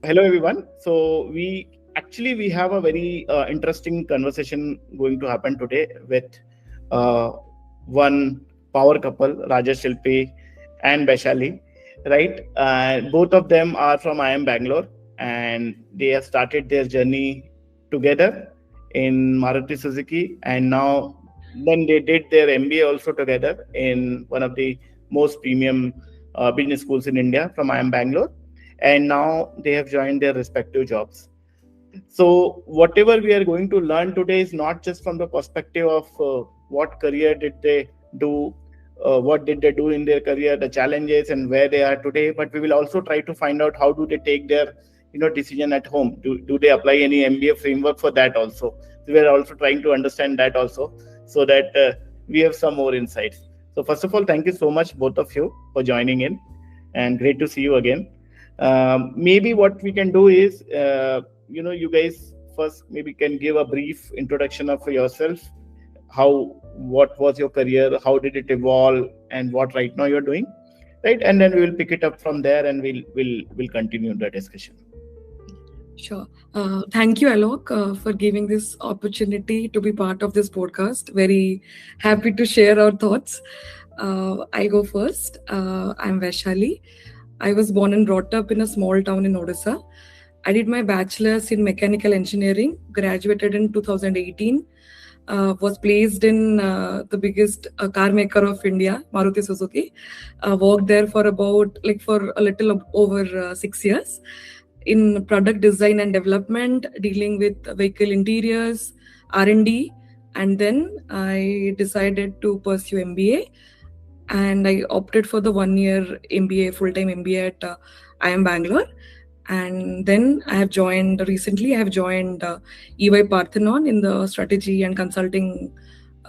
Hello everyone. So we have a very interesting conversation going to happen today with uh, one power couple, Rajasilpi and Baishali, right? Both of them are from IIM Bangalore, and they have started their journey together in Maruti Suzuki, and now then they did their MBA also together in one of the most premium business schools in India from IIM Bangalore, and now they have joined their respective jobs. So whatever we are going to learn today is not just from the perspective of what career did they do, what did they do in their career, the challenges and where they are today, but we will also try to find out how do they take their decision at home. Do they apply any MBA framework for that also? So we are also trying to understand that also, so that we have some more insights. So first of all, thank you so much both of you for joining in, and great to see you again. Maybe what we can do is, you guys first maybe can give a brief introduction of yourself. What was your career? How did it evolve? And what right now you're doing, right? And then we will pick it up from there, and we'll continue the discussion. Sure. Thank you, Alok, for giving this opportunity to be part of this podcast. Very happy to share our thoughts. I go first. I'm Vaishali. I was born and brought up in a small town in Odisha. I did my bachelor's in mechanical engineering, graduated in 2018, was placed in the biggest car maker of India, Maruti Suzuki. Worked there for for a little over 6 years in product design and development, dealing with vehicle interiors, R&D, and then I decided to pursue MBA, and I opted for the 1-year MBA, full-time MBA at IIM Bangalore. And then I have joined EY Parthenon in the strategy and consulting,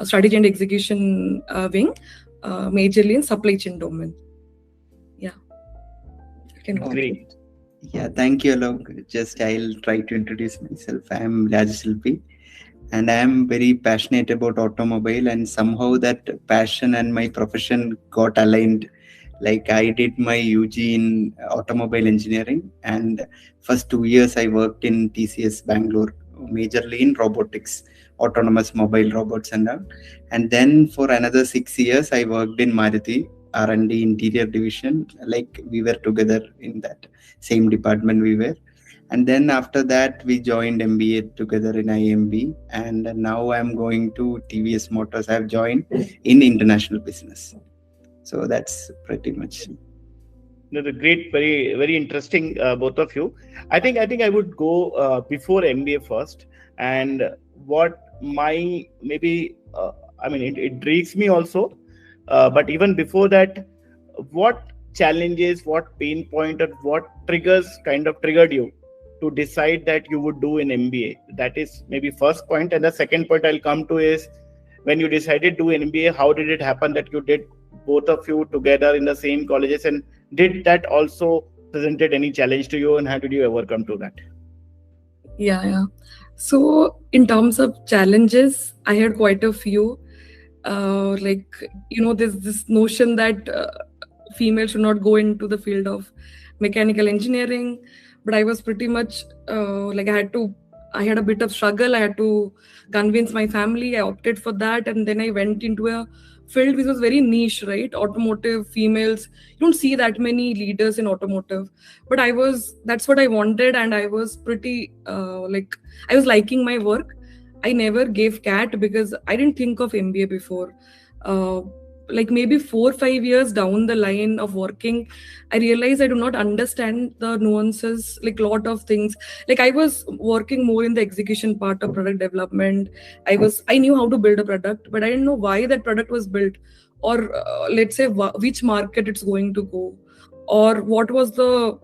strategy and execution wing, majorly in supply chain domain. Yeah. Great. Yeah, thank you, Alok. I'll try to introduce myself. I am Rajasilpi, and I am very passionate about automobile, and somehow that passion and my profession got aligned. Like, I did my UG in automobile engineering, and first 2 years I worked in TCS Bangalore, majorly in robotics, autonomous mobile robots and all. And then for another 6 years I worked in Maruti R&D interior division. Like, we were together in that same department we were. And then after that we joined MBA together in IMB, and now I'm going to TVS Motors. I've joined in international business. So that's pretty much. Great, very very interesting, both of you. I think I would go before MBA first, and what my maybe it intrigues me also, but even before that, what challenges, what pain point, or what triggered you to decide that you would do an MBA? That is maybe first point. And the second point I'll come to is, when you decided to do an MBA, how did it happen that you did both of you together in the same colleges, and did that also presented any challenge to you, and how did you overcome to that? Yeah. So in terms of challenges, I had quite a few. There's this notion that females should not go into the field of mechanical engineering, but I was pretty much I had a bit of struggle. I had to convince my family. I opted for that, and then I went into a field which was very niche, right? Automotive, females. You don't see that many leaders in automotive, but that's what I wanted, and I was pretty I was liking my work. I never gave CAT because I didn't think of MBA before. Maybe 4 or 5 years down the line of working, I realized I do not understand the nuances, lot of things. I was working more in the execution part of product development. I knew how to build a product, but I didn't know why that product was built, or let's say which market it's going to go, or what was the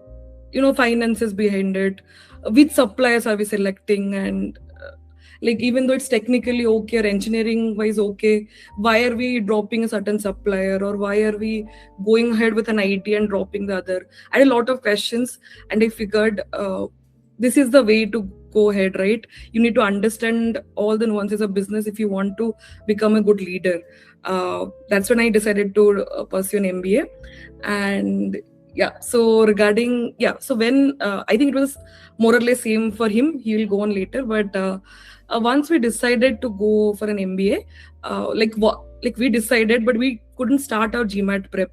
finances behind it, which suppliers are we selecting, and even though it's technically okay or engineering wise okay, why are we dropping a certain supplier, or why are we going ahead with an idea and dropping the other? I had a lot of questions, and I figured this is the way to go ahead, right? You need to understand all the nuances of business if you want to become a good leader. That's when I decided to pursue an MBA. And So regarding, so when I think it was more or less same for him, he will go on later, but once we decided to go for an MBA, like we decided, but we couldn't start our GMAT prep.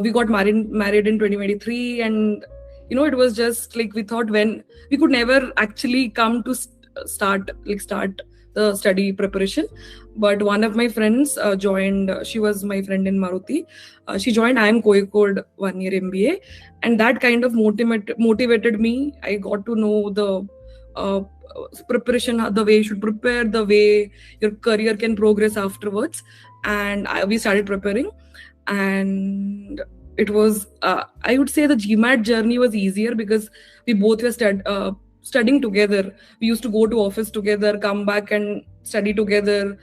We got married in 2023, and it was just like we thought when we could never actually come to start the study preparation. But one of my friends joined. She was my friend in Maruti. She joined IIM Bangalore 1-year MBA, and that kind of motivated me. I got to know the preparation, the way you should prepare, the way your career can progress afterwards, and we started preparing. And it was I would say the GMAT journey was easier because we both were studying together. We used to go to office together, come back and study together,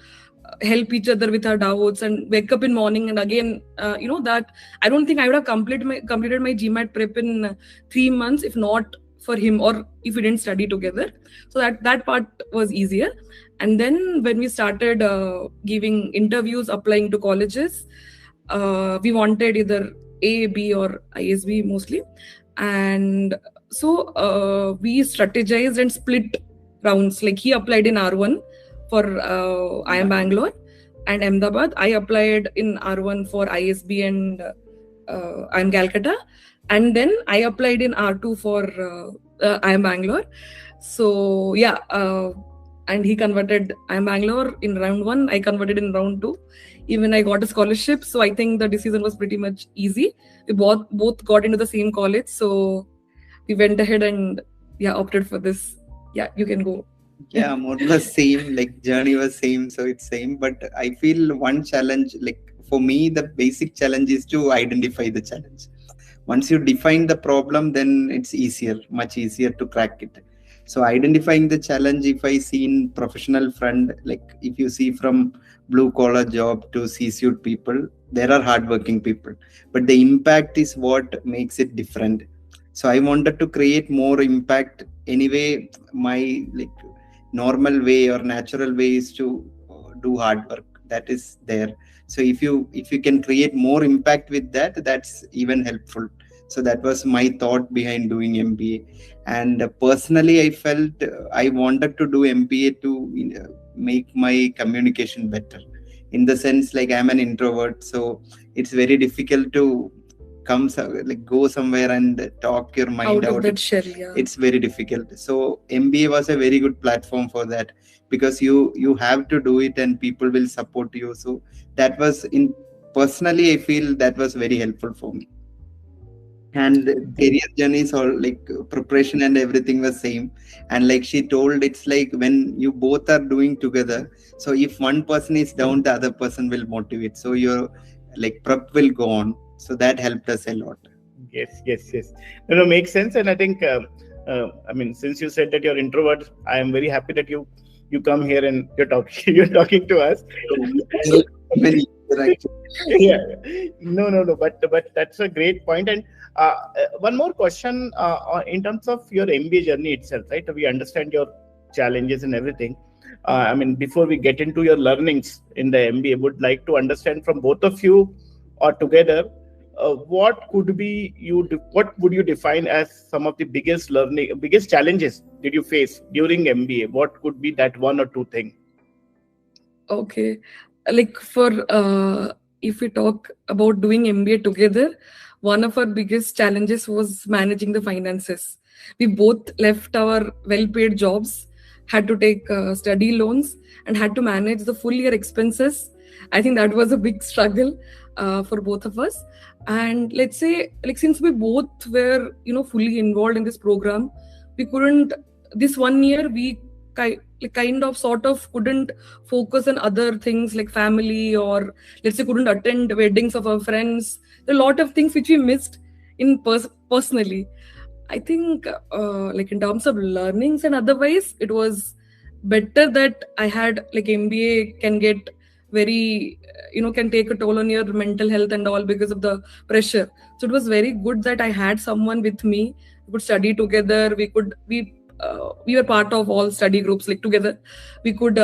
help each other with our doubts, and wake up in morning. And again, that I don't think I would have completed my GMAT prep in 3 months if not for him, or if we didn't study together. So that part was easier. And then when we started giving interviews, applying to colleges, we wanted either A, B or ISB mostly. And so we strategized and split rounds. Like he applied in R1 for IIM Bangalore and Ahmedabad. I applied in R1 for ISB and IIM Calcutta. And then I applied in R2 for IIM Bangalore. So and he converted IIM Bangalore in round 1. I converted in round 2. Even I got a scholarship. So I think the decision was pretty much easy. We both got into the same college. So we went ahead and opted for this. You can go. Yeah, more or less same, like journey was same, so it's same. But I feel one challenge, like for me, the basic challenge is to identify the challenge. Once you define the problem, then it's much easier to crack it. So identifying the challenge, if I see in professional front, like if you see from blue collar job to C-suite people, there are hardworking people, but the impact is what makes it different. So I wanted to create more impact. Anyway, my normal way or natural way is to do hard work. That is there. So if you can create more impact with that, that's even helpful. So that was my thought behind doing MBA. And personally, I felt I wanted to do MBA to make my communication better. In the sense, like I'm an introvert, so it's very difficult to go somewhere and talk your mind out. That shell, It's very difficult. So MBA was a very good platform for that, because you have to do it and people will support you. So that was personally, I feel that was very helpful for me. And career journeys or preparation and everything was same. And like she told, it's like when you both are doing together, so if one person is down, the other person will motivate, so your prep will go on. So that helped us a lot. Yes. No, makes sense. And I think I mean, since you said that you're introvert, I am very happy that you come here and you're talking to us. Many No, but that's a great point. And one more question in terms of your MBA journey itself, right? We understand your challenges and everything. I mean, before we get into your learnings in the MBA, would like to understand from both of you or together, what would you define as some of the biggest challenges did you face during MBA? What could be that one or two thing? Okay, for if we talk about doing MBA together, one of our biggest challenges was managing the finances. We both left our well-paid jobs, had to take study loans, and had to manage the full year expenses. I think that was a big struggle for both of us. And let's say, since we both were, fully involved in this program, we couldn't. This 1 year, we kind of sort of couldn't focus on other things like family, or let's say couldn't attend weddings of our friends. There are a lot of things which we missed in personally. I think in terms of learnings and otherwise, it was better that I had MBA can get very can take a toll on your mental health and all because of the pressure. So it was very good that I had someone with me. We could study together. We were part of all study groups together. We could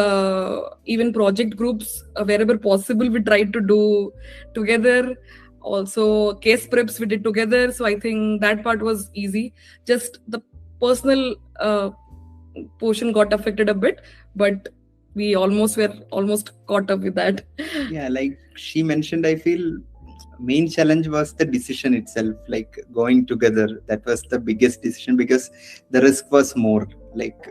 even project groups wherever possible we tried to do together. Also case preps we did together. So I think that part was easy. Just the personal portion got affected a bit, but we were almost caught up with that. Yeah, like she mentioned, I feel main challenge was the decision itself, like going together. That was the biggest decision because the risk was more. Like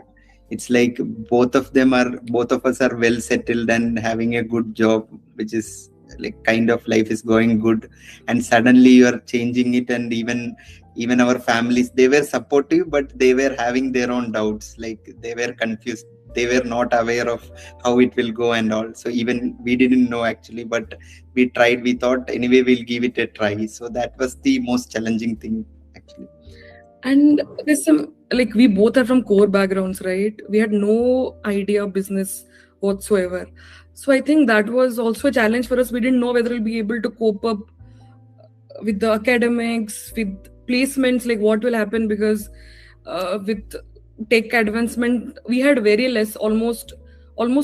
it's like both of us are well settled and having a good job, which is like kind of life is going good, and suddenly you are changing it. And even our families, they were supportive, but they were having their own doubts. Like they were confused, they were not aware of how it will go and all. So even we didn't know actually, but we tried. We thought anyway we'll give it a try. So that was the most challenging thing actually. And there's some, like, we both are from core backgrounds, right? We had no idea of business whatsoever. So I think that was also a challenge for us. We didn't know whether we'll be able to cope up with the academics, with placements, like what will happen, because with tech advancement, we had very less, almost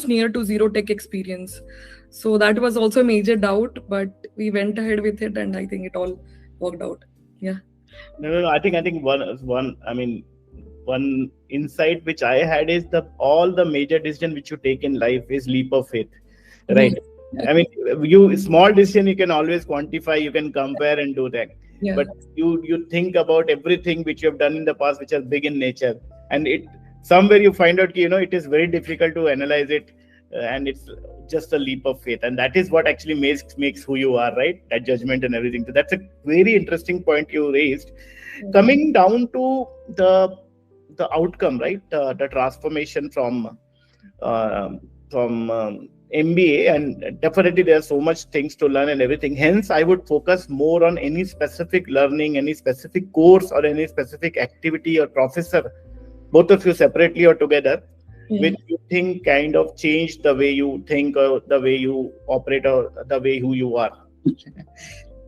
near to zero tech experience. So that was also a major doubt, but we went ahead with it, and I think it all worked out. Yeah. No. I think one insight which I had is all the major decision which you take in life is leap of faith, right? I mean, small decision you can always quantify, you can compare and do that. Yeah. But you think about everything which you have done in the past, which is big in nature, and it somewhere you find out, it is very difficult to analyze it, and it's just a leap of faith, and that is what actually makes who you are, right? That judgment and everything. So that's a very interesting point you raised. Coming down to the outcome, right? The transformation from MBA, and definitely there are so much things to learn and everything. Hence, I would focus more on any specific learning, any specific course, or any specific activity or professor, both of you separately or together, which you think kind of changed the way you think or the way you operate or the way who you are.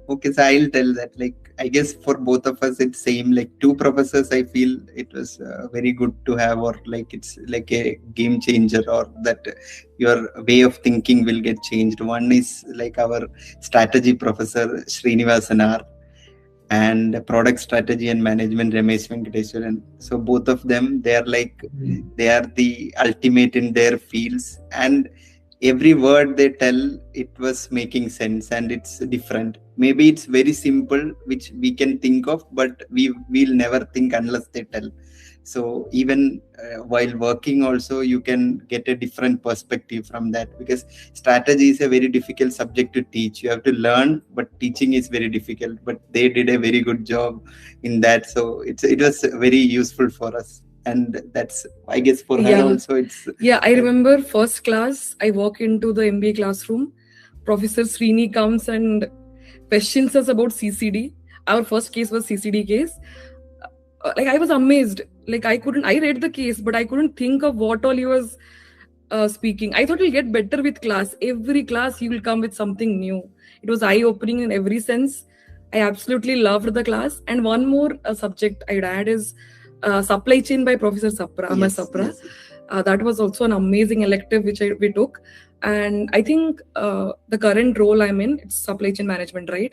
Okay, so I'll tell that. Like, I guess for both of us, it's same. Like 2 professors, I feel it was very good to have, or like it's like a game changer, or that your way of thinking will get changed. One is like our strategy professor, Srinivasan R, and product strategy and management, Ramesh Venkateswaran. So both of them, they are the ultimate in their fields, and every word they tell, it was making sense, and it's different. Maybe it's very simple, which we can think of, but we'll never think unless they tell. So even while working also, you can get a different perspective from that, because strategy is a very difficult subject to teach. You have to learn, but teaching is very difficult. But they did a very good job in that. So it was very useful for us. And that's, I guess, for her also, it's... Yeah, I remember first class, I walk into the MBA classroom. Professor Srini comes and questions us about CCD. Our first case was CCD case. Like, I was amazed. Like, I read the case, but I couldn't think of what all he was speaking. I thought he'll get better with class. Every class he will come with something new. It was eye-opening in every sense. I absolutely loved the class. And one more subject I'd add is supply chain by Professor Sapra, Amar Sapra. That was also an amazing elective which we took. And I think the current role I'm in, it's supply chain management, right?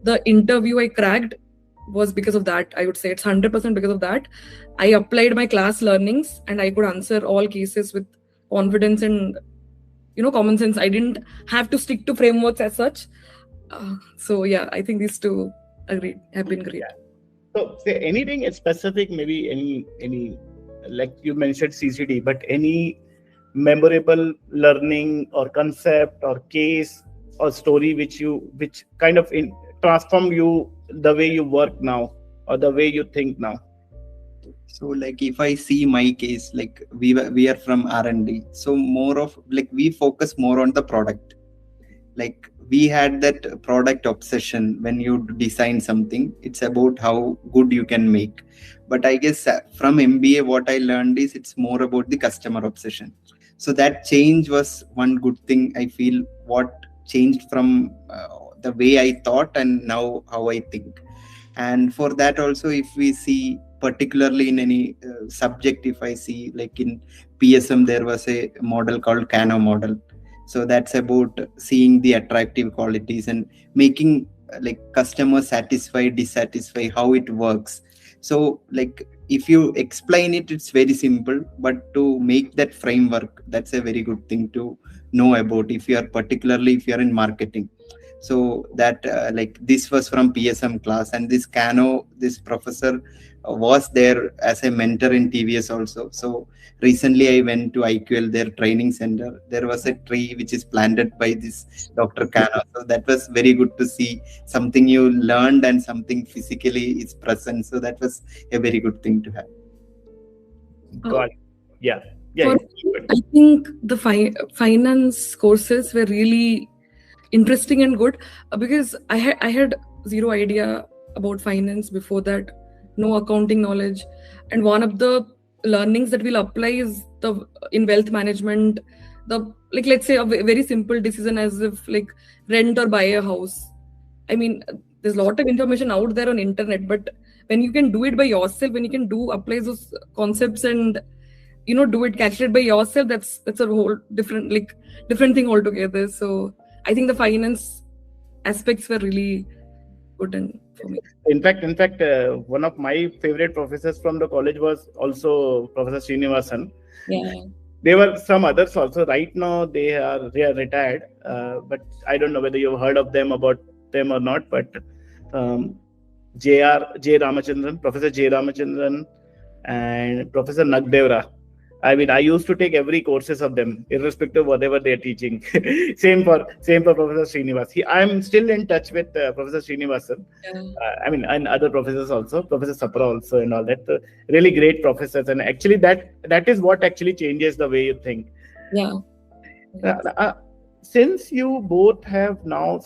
The interview I cracked was because of that. I would say it's 100% because of that. I applied my class learnings and I could answer all cases with confidence and common sense. I didn't have to stick to frameworks as such. So yeah, I think these two have been great. So say anything specific, maybe any like you mentioned CCD, but any memorable learning or concept or case or story which kind of transform you the way you work now or the way you think now? So like if I see my case, like we are from R&D, so more of like we focus more on the product. Like we had that product obsession. When you design something, it's about how good you can make. But I guess from MBA, what I learned is it's more about the customer obsession. So that change was one good thing. I feel what changed from the way I thought and now how I think. And for that also, if we see particularly in any subject, if I see like in PSM, there was a model called Kano model. So that's about seeing the attractive qualities and making like customer satisfy, dissatisfy, how it works. So like if you explain it, it's very simple, but to make that framework, that's a very good thing to know about if you are, particularly if you are in marketing. So that like this was from PSM class, and this professor was there as a mentor in TVS also. So recently I went to IQL, their training center. There was a tree which is planted by this Dr. Kano. So that was very good to see something you learned and something physically is present. So that was a very good thing to have. Got it. Yeah. For me, I think the finance courses were really interesting and good because I had zero idea about finance before that, no accounting knowledge, and one of the learnings that we'll apply is in wealth management, like let's say a very simple decision as if like rent or buy a house. I mean, there's a lot of information out there on internet, but when you can do it by yourself, when you can apply those concepts and do it, calculate by yourself, that's a whole different thing altogether. So I think the finance aspects were really good for me. In fact, one of my favorite professors from the college was also Professor Srinivasan. Yeah. There were some others also. Right now they are retired, but I don't know whether you've heard of them or not. But J. Ramachandran, Professor J. Ramachandran, and Professor Nagdevra. I mean, I used to take every courses of them, irrespective of whatever they are teaching. same for Professor Srinivas. I'm still in touch with Professor Srinivasan. Yeah. I mean, and other professors also, Professor Sapra also, and all that. Really great professors, and actually that is what actually changes the way you think. Yeah. Since you both have now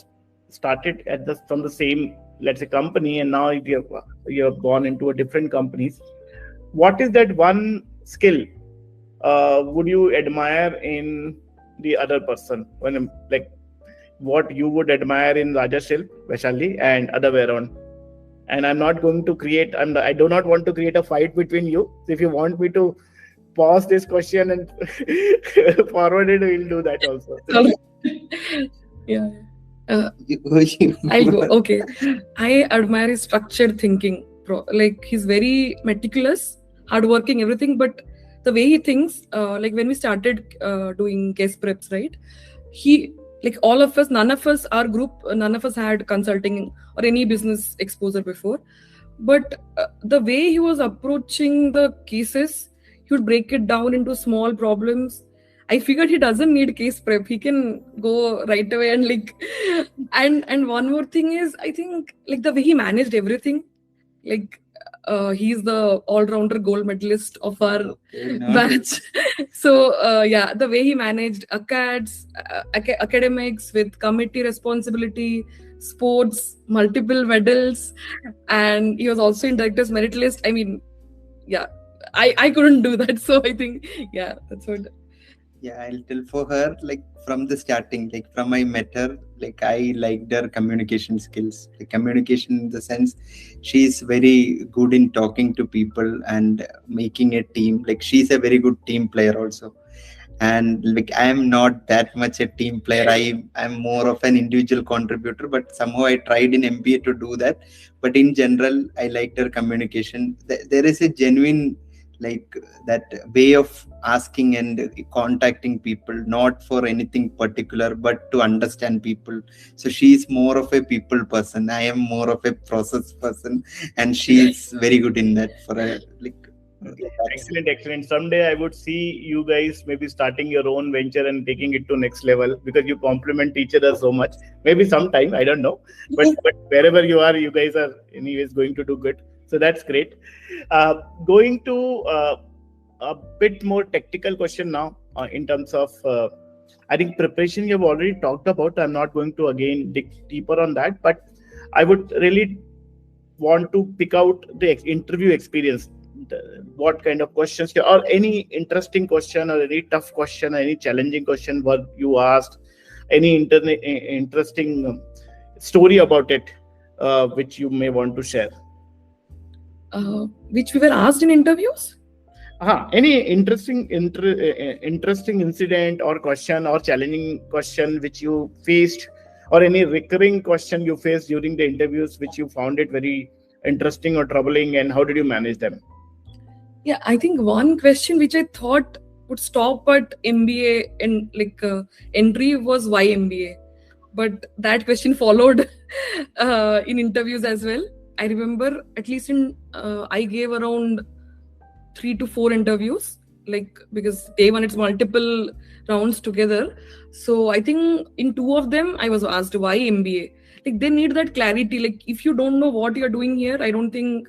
started from the same, let's say, company, and now you have gone into a different companies, what is that one skill would you admire in the other person? When like what you would admire in Rajasilpi, Baishali, and other way around. And I'm not going to create. I do not want to create a fight between you. So if you want me to pause this question and forward it, we'll do that also. Yeah. I'll go. Okay. I admire his structured thinking. Like he's very meticulous, hardworking, everything, but the way he thinks, like when we started doing guest preps, right? Like all of us, none of us, our group, none of us had consulting or any business exposure before. But the way he was approaching the cases, he would break it down into small problems. I figured he doesn't need case prep. He can go right away and one more thing is, I think like the way he managed everything, like he's the all-rounder gold medalist of our batch. So yeah, the way he managed academics with committee responsibility, sports, multiple medals, and he was also in director's merit list. I mean, yeah, I couldn't do that. So I think, yeah, that's what. Yeah, I'll tell for her, like from the starting, like from I met her, like I liked her communication skills. Like communication in the sense, she's very good in talking to people and making a team. Like she's a very good team player also. And like I am not that much a team player. I'm more of an individual contributor, but somehow I tried in MBA to do that. But in general, I liked her communication. There is a genuine like that way of asking and contacting people, not for anything particular, but to understand people. So she's more of a people person. I am more of a process person, and she's very good in that. For a like. Excellent. Someday I would see you guys maybe starting your own venture and taking it to next level, because you complement each other so much. Maybe sometime, I don't know, but wherever you are, you guys are anyways going to do good. So that's great. Going to a bit more technical question now in terms of, I think preparation you have already talked about. I'm not going to again dig deeper on that, but I would really want to pick out the interview experience. What kind of questions, or any interesting question, or any tough question, or any challenging question what you asked, any interesting story about it, which you may want to share. Which we were asked in interviews? Any interesting incident or question or challenging question which you faced or any recurring question you faced during the interviews which you found it very interesting or troubling, and how did you manage them? Yeah, I think one question which I thought would stop at MBA and entry was why MBA, but that question followed in interviews as well. I remember at least I gave around 3 to 4 interviews, because day one it's multiple rounds together. So I think in 2 of them I was asked why MBA. They need that clarity. If you don't know what you're doing here, I don't think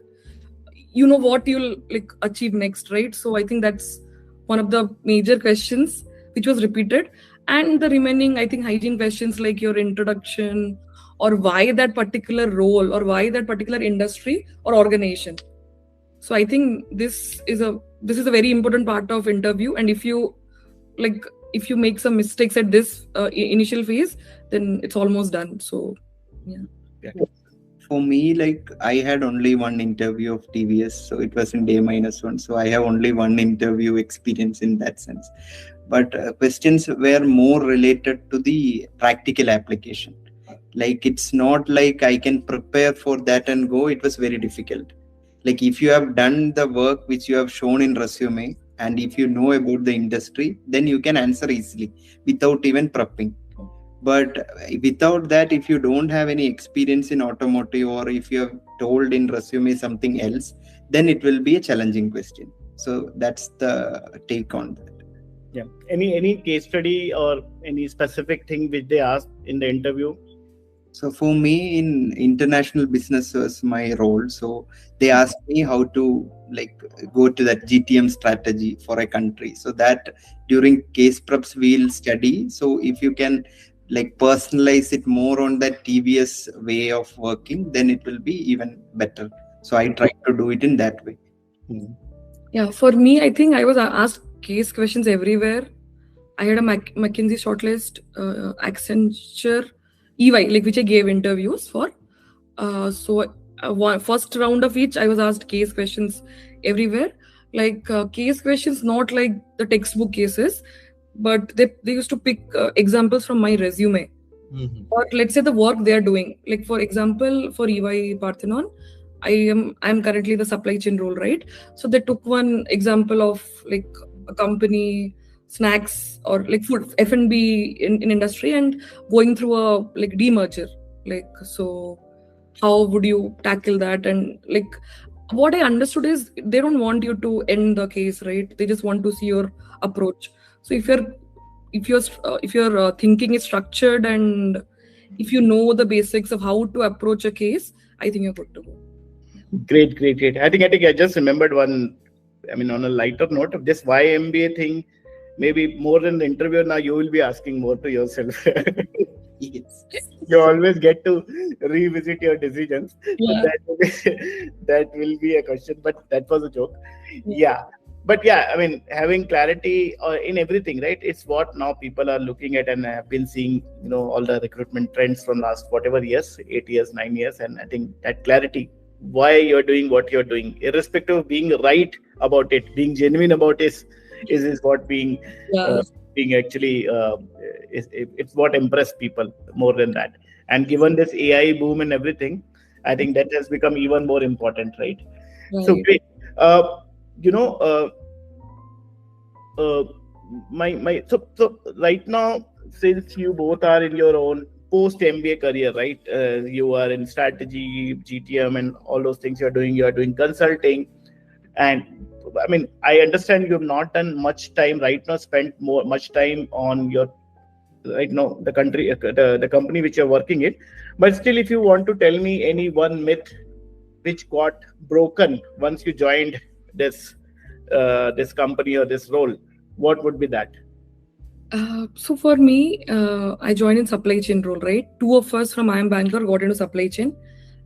you know what you'll achieve next, right? So I think that's one of the major questions which was repeated. And the remaining, I think, hygiene questions like your introduction, or why that particular role, or why that particular industry or organization. So I think this is a very important part of interview. And if you make some mistakes at this initial phase, then it's almost done. So yeah. For me, I had only one interview of TVS, so it was in day -1. So I have only one interview experience in that sense. But questions were more related to the practical application. It's not like I can prepare for that and go. It was very difficult. If you have done the work which you have shown in resume, and if you know about the industry, then you can answer easily without even prepping. But without that, if you don't have any experience in automotive, or if you have told in resume something else, then it will be a challenging question. So that's the take on that. Yeah. Any case study or any specific thing which they asked in the interview? So for me, in international business was my role. So they asked me how to go to that GTM strategy for a country. So that during case preps we'll study. So if you can personalize it more on that TVS way of working, then it will be even better. So I try to do it in that way. Yeah, for me, I think I was asked case questions everywhere. I had a McKinsey shortlist, Accenture, EY, which I gave interviews for. First round of each, I was asked case questions everywhere. Case questions, not like the textbook cases, but they used to pick examples from my resume. Or let's say the work they are doing. For example, for EY Parthenon, I am currently the supply chain role, right? So they took one example of a company, snacks or food, F&B in industry, and going through a demerger. So how would you tackle that? And what I understood is they don't want you to end the case, right? They just want to see your approach. So if your thinking is structured, and if you know the basics of how to approach a case, I think you're good to go. Great. I think I just remembered one. I mean, on a lighter note of this why MBA thing, maybe more than the interview now, you will be asking more to yourself. Yes. You always get to revisit your decisions. Yeah. That will be a question, but that was a joke. Yeah. But yeah, I mean, having clarity in everything, right? It's what now people are looking at, and I have been seeing, all the recruitment trends from last whatever years, 8 years, 9 years. And I think that clarity, why you're doing what you're doing, irrespective of being right about it, being genuine about it, is what being actually, it's what impressed people more than that. And given this AI boom and everything, I think that has become even more important, right? So great. So right now, since you both are in your own post MBA career, right? You are in strategy, GTM, and all those things you're doing. You are doing consulting, and I mean, I understand you have not done much time right now. Spent much time on your right now the company which you're working in. But still, if you want to tell me any one myth which got broken once you joined this company or this role, what would be that? So for me, I joined in supply chain role, right? 2 of us from IIM Bangalore got into supply chain,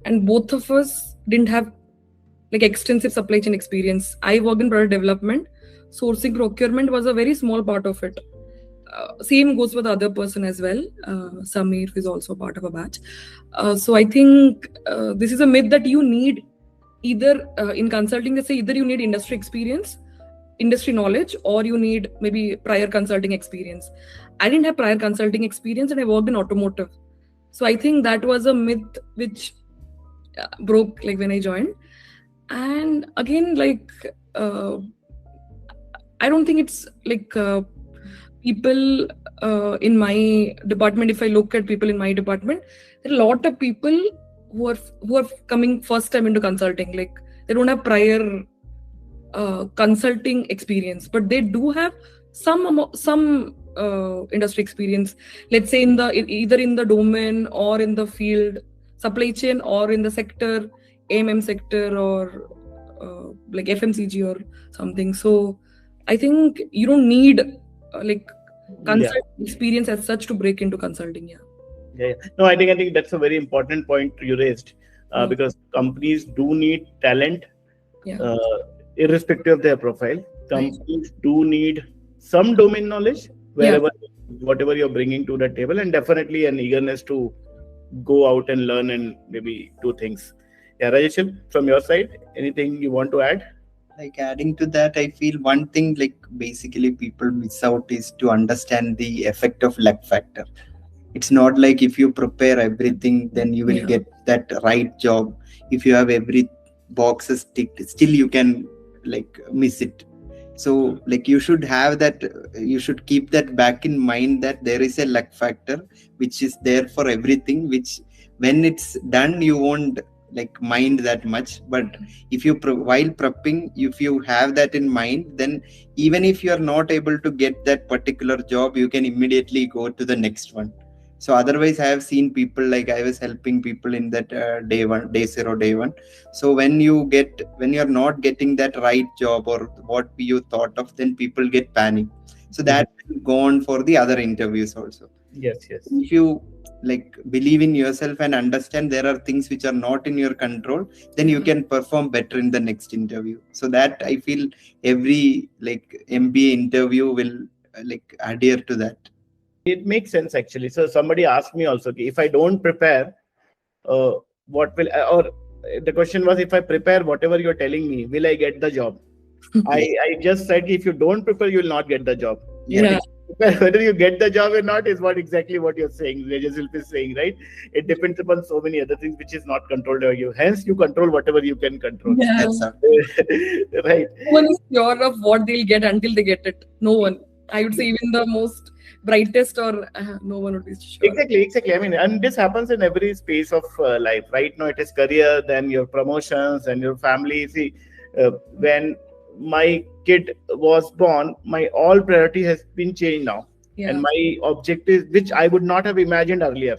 and both of us didn't have extensive supply chain experience. I worked in product development. Sourcing, procurement was a very small part of it. Same goes for the other person as well. Samir is also part of a batch. So I think this is a myth that you need either in consulting, they say either you need industry experience, industry knowledge, or you need maybe prior consulting experience. I didn't have prior consulting experience, and I worked in automotive. So I think that was a myth which broke like when I joined. And again, like I don't think it's like people in my department. If I look at people in my department, there are a lot of people who are coming first time into consulting. Like they don't have prior consulting experience, but they do have some industry experience. Let's say either in the domain or in the field, supply chain, or in the sector, AMM sector, or like FMCG or something. So I think you don't need like consulting experience as such to break into consulting. Yeah. No, I think that's a very important point you raised, because companies do need talent, irrespective of their profile. Companies do need some domain knowledge whatever you're bringing to the table, and definitely an eagerness to go out and learn and maybe do things. Yeah, Rajesh, from your side, anything you want to add? Like adding to that, I feel one thing like basically people miss out is to understand the effect of luck factor. It's not like if you prepare everything, then you will get that right job. If you have every boxes ticked, still you can like miss it. So like you should have that, you should keep that back in mind that there is a luck factor which is there for everything, which when it's done you won't like mind that much. But if you while prepping, if you have that in mind, then even if you are not able to get that particular job, you can immediately go to the next one. So otherwise I have seen people, like I was helping people in that day zero. So when you are not getting that right job or what you thought of, then people get panic. So that will go on for the other interviews also. Yes. If you like believe in yourself and understand there are things which are not in your control, then you can perform better in the next interview. So that I feel every like MBA interview will like adhere to that. It makes sense actually. So somebody asked me also, if I don't prepare, what will, or the question was, if I prepare whatever you're telling me, will I get the job? I just said, if you don't prepare, you will not get the job. Whether you get the job or not is exactly what you're saying. Rajasilpi is saying, right? It depends upon so many other things which is not controlled by you. Hence, you control whatever you can control. Right. No one is sure of what they'll get until they get it. No one. I would say even the most brightest or no one would be sure. Exactly. I mean, and this happens in every space of life. Right now, it is career, then your promotions and your family. See, when my kid was born, my all priority has been changed now. And my objective, which I would not have imagined earlier,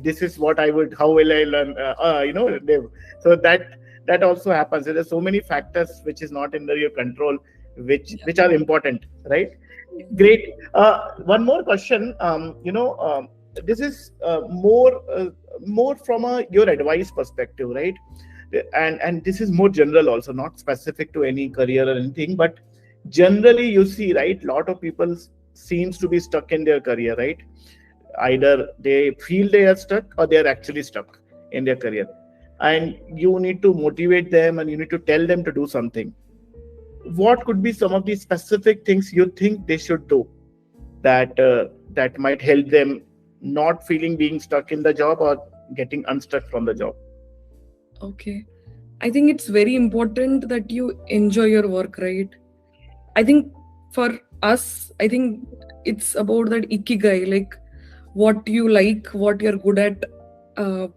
this is what I would, how will I learn, live. So that also happens. There are so many factors which is not under your control, which are important, right? Great. One more question. This is more from your advice perspective, right? And this is more general also, not specific to any career or anything, but generally you see, right, a lot of people seems to be stuck in their career, right? Either they feel they are stuck or they are actually stuck in their career, and you need to motivate them and you need to tell them to do something. What could be some of the specific things you think they should do that might help them not feeling being stuck in the job or getting unstuck from the job? Okay. I think it's very important that you enjoy your work, right? I think for us, I think it's about that ikigai, like what you like, what you're good at,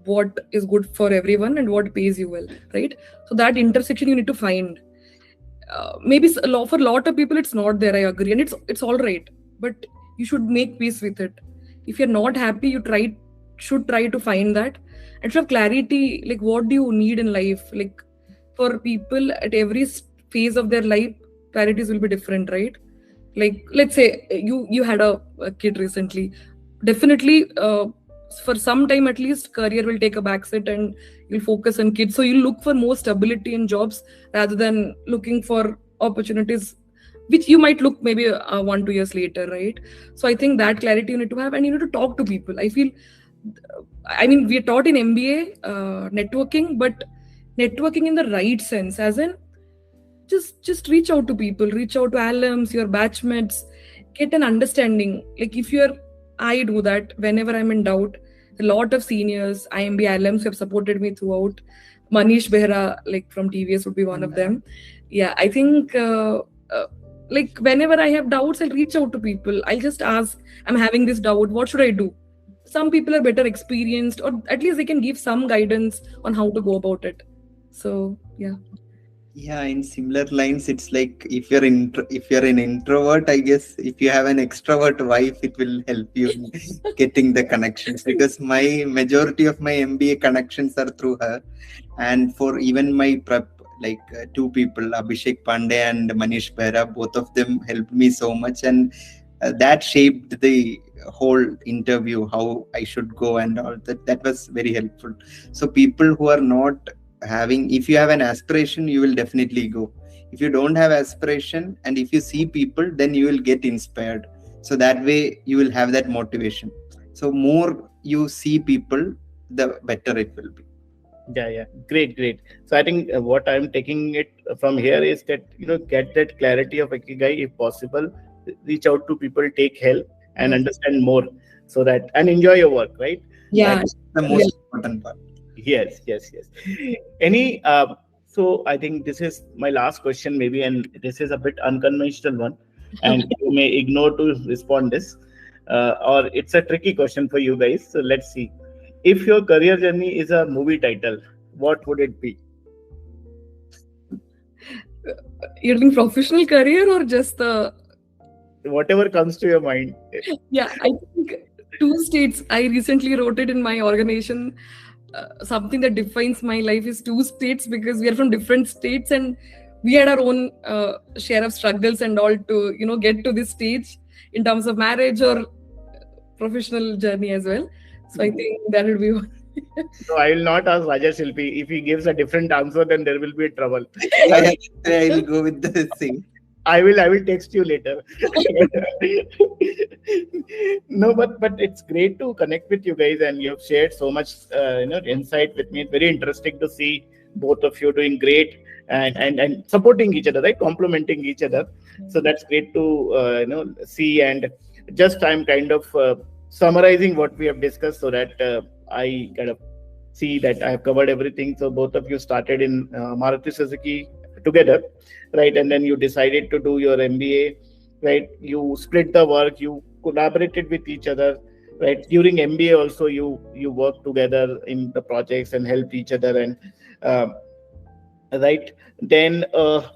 what is good for everyone and what pays you well, right? So that intersection you need to find. Maybe for a lot of people it's not there, I agree, and it's all right, but you should make peace with it. If you're not happy, you should try to find that and should have clarity, like what do you need in life. Like for people at every phase of their life, priorities will be different, right? Like let's say you had a kid recently, definitely for some time at least career will take a backseat and you'll focus on kids, so you look for more stability in jobs rather than looking for opportunities which you might look maybe 1-2 years later, right? So I think that clarity you need to have, and you need to talk to people. I feel, I mean, we are taught in MBA networking, but networking in the right sense, as in just reach out to people, reach out to alums, your batchmates, get an understanding. Like I do that whenever I'm in doubt. a lot of seniors, IMB alums who have supported me throughout. Manish Behra, like from TVS, would be one of them. Yeah, I think like whenever I have doubts, I'll reach out to people. I'll just ask, I'm having this doubt, what should I do? Some people are better experienced, or at least they can give some guidance on how to go about it. So yeah. Yeah, in similar lines, it's like if you're an introvert, I guess if you have an extrovert wife, it will help you in getting the connections, because my majority of my MBA connections are through her. And for even my prep, like two people, Abhishek Pandey and Manish Behra, both of them helped me so much, and that shaped the whole interview, how I should go and all that. That was very helpful. So people who are not having, if you have an aspiration, you will definitely go. If you don't have aspiration, and if you see people, then you will get inspired. So that way you will have that motivation. So more you see people, the better it will be. Yeah, great. So I think what I'm taking it from here is that, get that clarity of Ikigai if possible, reach out to people, take help, and understand more, so that, and enjoy your work, right? Yeah, that's the most important part. Yes. Any so I think this is my last question maybe, and this is a bit unconventional one, and you may ignore to respond this, or it's a tricky question for you guys. So let's see. If your career journey is a movie title, what would it be? You're doing professional career or just the whatever comes to your mind? Yeah, I think two states. I recently wrote it in my organization. Something that defines my life is two states, because we are from different states and we had our own share of struggles and all to get to this stage in terms of marriage or professional journey as well. So I think that would be one. So I will not ask Rajasilpi. If he gives a different answer, then there will be trouble. I will go with the same. I will text you later. No, but it's great to connect with you guys, and you have shared so much insight with me. It's very interesting to see both of you doing great and supporting each other, right? Complementing each other. So that's great to see. And just I'm kind of summarizing what we have discussed, so that I kind of see that I have covered everything. So both of you started in Maruti Suzuki together, right? And then you decided to do your MBA, right? You split the work, you collaborated with each other, right? During MBA also, you worked together in the projects and helped each other, and right. Then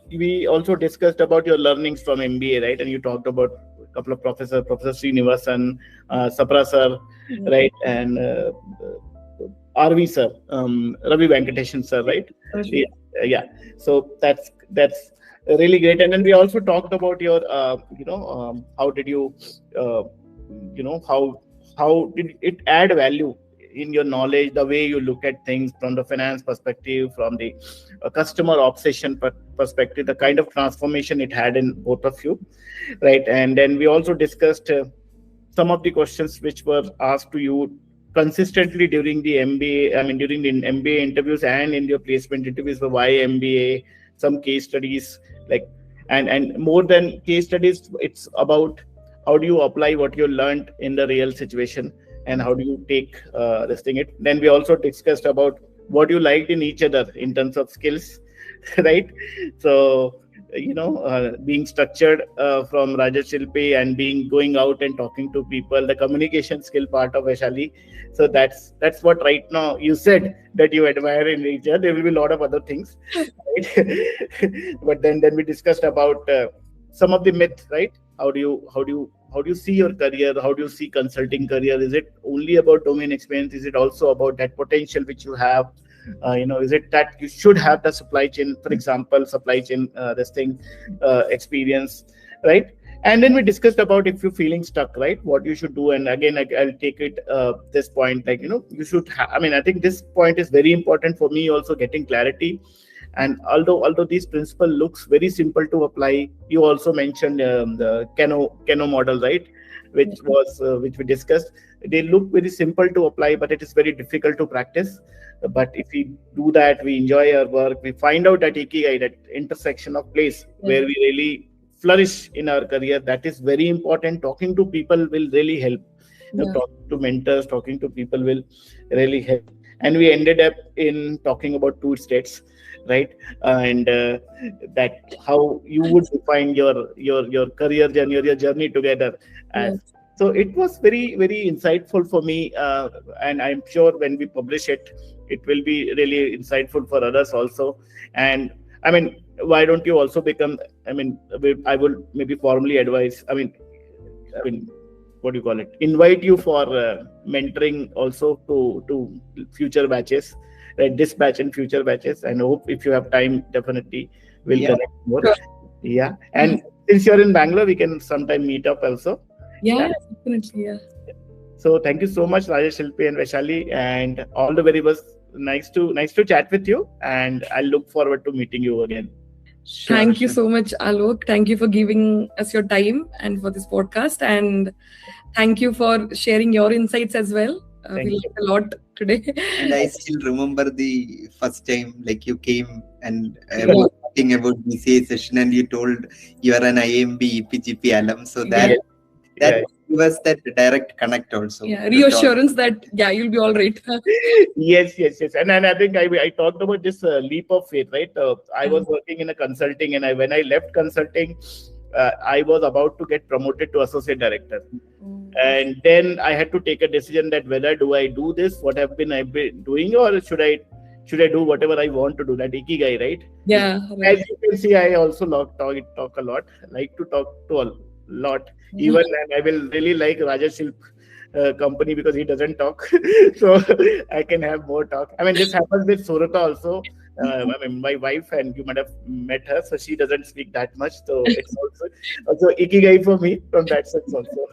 we also discussed about your learnings from MBA, right? And you talked about a couple of Professor Srinivasan, Sapra sir, right? And RV sir, Ravi Venkatesan sir, right? Yeah. So that's really great. And then we also talked about your how did you how did it add value in your knowledge, the way you look at things from the finance perspective, from the customer obsession perspective, the kind of transformation it had in both of you, right? And then we also discussed some of the questions which were asked to you consistently during the MBA, during the MBA interviews and in your placement interviews. For why MBA, some case studies, like, and more than case studies, it's about how do you apply what you learned in the real situation, and how do you take this thing. Then we also discussed about what you liked in each other in terms of skills, right? So being structured from Rajasilpi, and going out and talking to people, the communication skill part of Baishali. So that's what right now you said that you admire in each other. There will be a lot of other things, right? But then we discussed about some of the myths, right? How do you see your career? How do you see consulting career? Is it only about domain experience? Is it also about that potential which you have? Is it that you should have the supply chain, for example, experience, right? And then we discussed about if you're feeling stuck, right, what you should do. And again, I'll take it this point, like, you should I think this point is very important for me also, getting clarity. And although this principle looks very simple to apply, you also mentioned the Kano model, right, which we discussed. They look very simple to apply, but it is very difficult to practice. But if we do that, we enjoy our work, we find out that Ikigai, that intersection of place where we really flourish in our career. That is very important. Talking to people will really help, Yeah. Talking to mentors, talking to people will really help. And we ended up in talking about two states, right? And that how you would define your career journey or your journey together. Yeah. As so, it was very very insightful for me, and I'm sure when we publish it, it will be really insightful for others also. And I mean, why don't you also become? I mean, I will maybe formally advise. I mean, what do you call it? Invite you for mentoring also to future batches, right? This batch and future batches. And hope if you have time, definitely we'll Yeah. connect more. Sure. Yeah, and since you're in Bangalore, we can sometime meet up also. Yeah, definitely. Yeah. So thank you so much, Rajesh, Shilpi, and Vaishali, and all the very best. Nice to chat with you, and I look forward to meeting you again. Sure, Thank you sure. so much, Alok. Thank you for giving us your time and for this podcast. And thank you for sharing your insights as well. Thank We you. learned a lot today. And I still remember the first time, like you came and Yeah. talking about BCA session, and you told you are an IMB EPGP alum. So that Yeah. Yeah. gave us that direct connect also. Yeah, to talk. reassurance that you'll be all right. Yes. And I think I talked about this leap of faith, right? I was working in a consulting, and when I left consulting, I was about to get promoted to associate director, and then I had to take a decision that whether do I do this, what I've been doing, or should I do whatever I want to do, that ikigai, right? Yeah, As right. you can see, I also talk a lot, like to talk to a lot. Even and I will really like Rajasilp company because he doesn't talk, so I can have more talk. I mean, this happens with Surata also. I mean, my wife, and you might have met her, so she doesn't speak that much. So it's also ikigai for me from that sense also.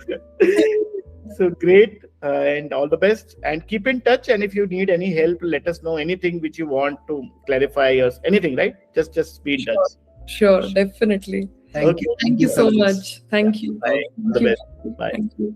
So great, and all the best, and keep in touch. And if you need any help, let us know anything which you want to clarify or anything, right? Just be in touch. Sure, definitely. Thank you. Thank you so much. Thank you. Bye. All the Thank you. best. Bye. Thank you.